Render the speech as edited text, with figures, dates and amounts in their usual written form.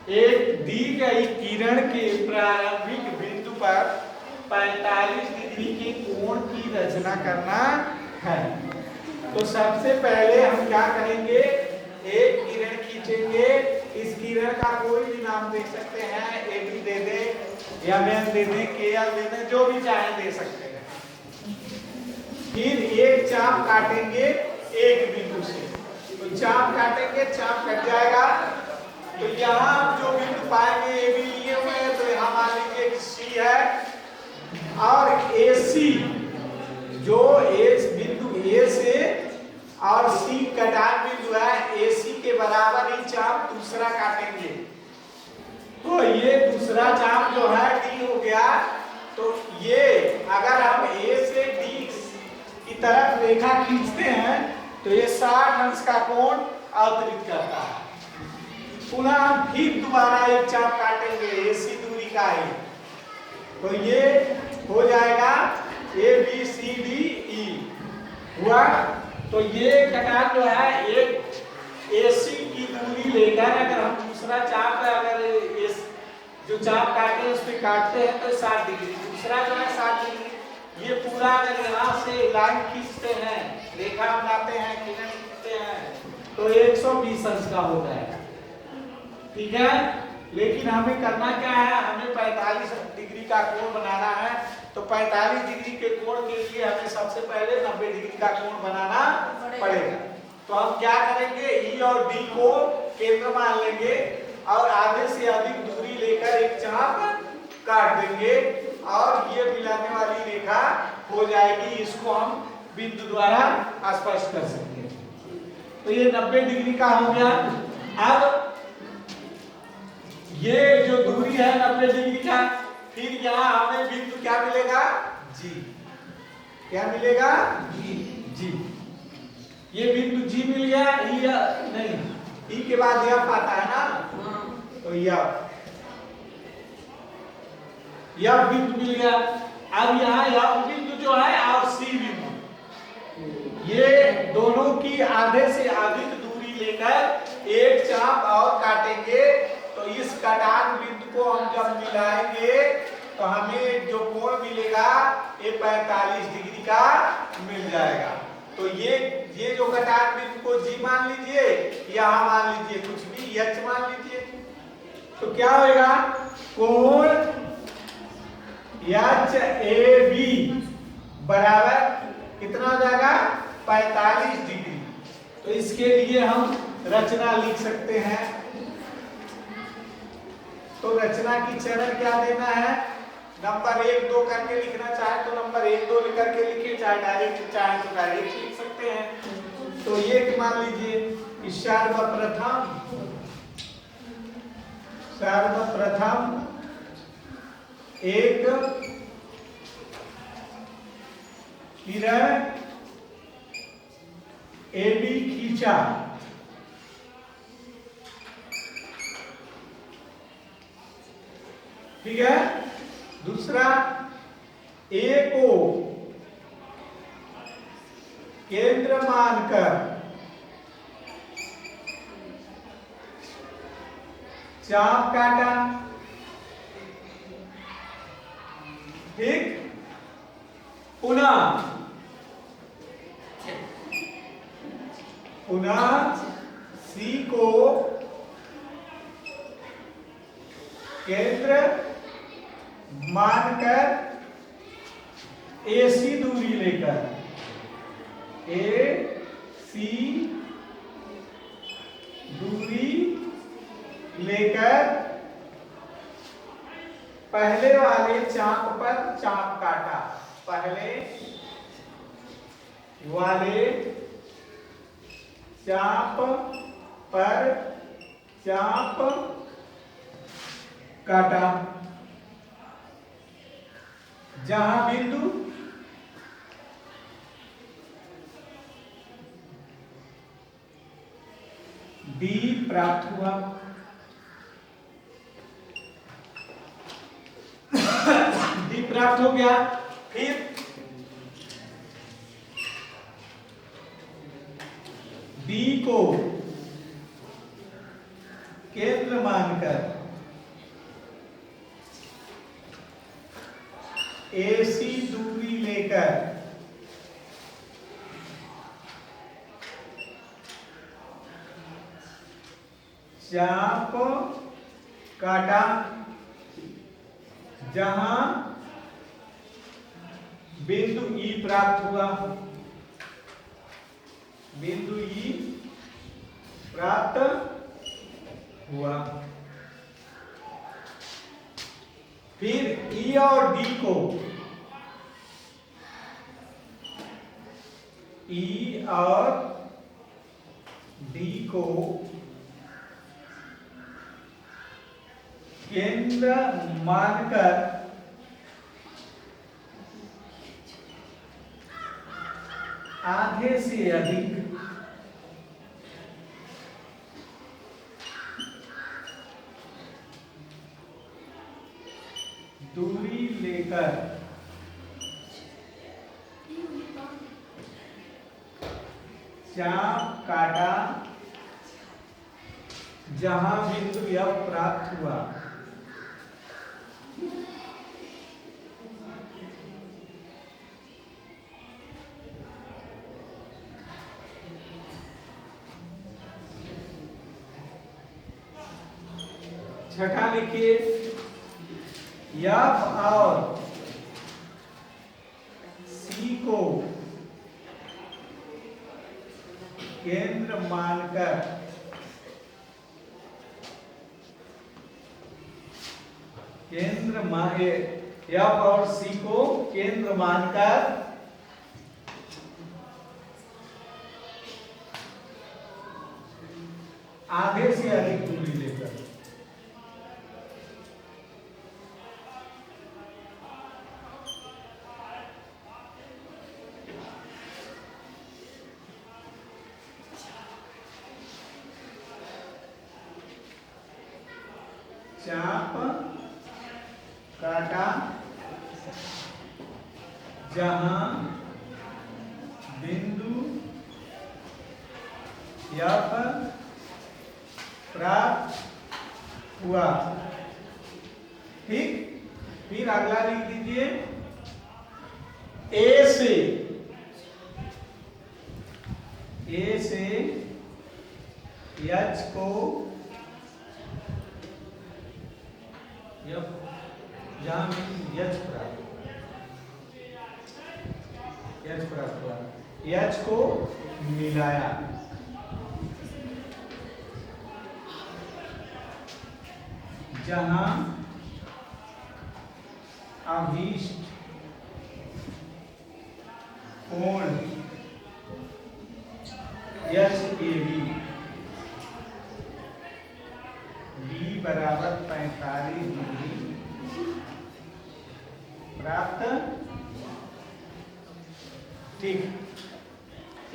एक दी गई किरण के प्रारंभिक बिंदु पर 45 डिग्री के कोण की रचना करना है। तो सबसे पहले हम क्या करेंगे, एक किरण खींचेंगे। इस किरण का कोई भी नाम दे सकते हैं, ए बी दे दें, एम एन दे दें, के एल दे दें, जो भी चाहे दे सकते हैं। फिर एक चाप काटेंगे एक बिंदु से, तो चाप काटेंगे, चाप कट जाएगा। तो यहाँ आप जो बिंदु पाएंगे ए बी लिए हुए हैं, तो यहाँ मान लीजिए कि सी है, और ए सी जो बिंदु ए से और सी कटान बिंदु है, ए सी के बराबर ही चाप दूसरा काटेंगे। तो ये दूसरा चाप जो है डी हो गया। तो ये अगर हम ए से डी की तरफ रेखा खींचते हैं तो ये 60 अंश का कोण अवतरित करता है। पुनः हम फिर दोबारा एक चाप काटेंगे एसी दूरी का ही, तो ये हो जाएगा A B C D E हुआ। तो ये कटान जो है एक एसी की दूरी लेकर अगर हम दूसरा चाप अगर इस जो चाप काटे उस पे काटते हैं तो 60 डिग्री, दूसरा जो है 60 डिग्री। ये पूरा अगर यहाँ से लाइन खींचते हैं, रेखा बनाते हैं, किरण खींचते हैं, तो 120 अंश का हो जाएगा। ठीक है, लेकिन हमें करना क्या है, हमें 45 डिग्री का कोण बनाना है। तो 45 डिग्री के कोण के लिए हमें सबसे पहले 90 डिग्री का कोण बनाना पड़ेगा। तो हम क्या करेंगे, ई और डी को केंद्र मान लेंगे और आधे से अधिक दूरी लेकर एक चाप काट देंगे और ये मिलाने वाली रेखा हो जाएगी। इसको हम बिंदु द्वारा स्पष्ट कर सकते हैं। तो ये 90 डिग्री का हो गया। अब ये जो दूरी है 90 डिग्री का, फिर यहाँ हमें बिंदु क्या मिलेगा, जी। क्या मिलेगा, जी। जी, ये बिंदु जी मिल गया। ई नहीं, ई के बाद यह आता है ना, तो यह बिंदु मिल गया। अब यहाँ यह बिंदु जो है और सी बिंदु, ये दोनों की आधे से अधिक दूरी लेकर एक चाप और काटेंगे। तो इस कटान बिंदु को हम जब मिलाएंगे तो हमें जो कोण मिलेगा ये 45 डिग्री का मिल जाएगा। तो ये जो कटान बिंदु को जी मान लीजिए, यहाँ मान लीजिए कुछ भी एच मान लीजिए, तो क्या होगा, कोण एच ए बी बराबर कितना हो जाएगा, 45 डिग्री। तो इसके लिए हम रचना लिख सकते हैं। तो रचना की चरण क्या देना है, नंबर 1 2 करके लिखना चाहे तो नंबर 1 2 लिख करके लिखिए, चाहे डायरेक्ट चाहे तो डायरेक्ट लिख सकते हैं। तो ये मान लीजिए कि सर्वप्रथम एक किरण ए बी खींचा, ठीक है। दूसरा, ए को केंद्र मानकर चाप काटा, ठीक। पुनः सी को केंद्र मानकर एसी दूरी लेकर, एसी दूरी लेकर पहले वाले चाप पर चाप काटा, पहले वाले चाप पर चाप काटा, जहां बिंदु डी प्राप्त हुआ। डी प्राप्त हो गया। फिर बी को केंद्र मानकर AC दूरी लेकर चाप काटा जहां बिंदु E प्राप्त हुआ, बिंदु E प्राप्त हुआ। फिर E और D को E और D को केंद्र मानकर आधे से अधिक दूरी लेकर चाप काटा जहां बिंदु F प्राप्त हुआ। छठा लिखिए, F और C को केंद्र मानकर F और C को केंद्र मानकर आधे से अधिक दूरी लेकर चाप काटा जहां बिंदु F प्राप्त हुआ। ठीक, फिर अगला लिख दीजिए, A से H को जहां H प्राप्त हुआ, H को मिलाया, जहां अभीष्ट कोण HAB B बराबर 45 डिग्री प्राप्त। ठीक,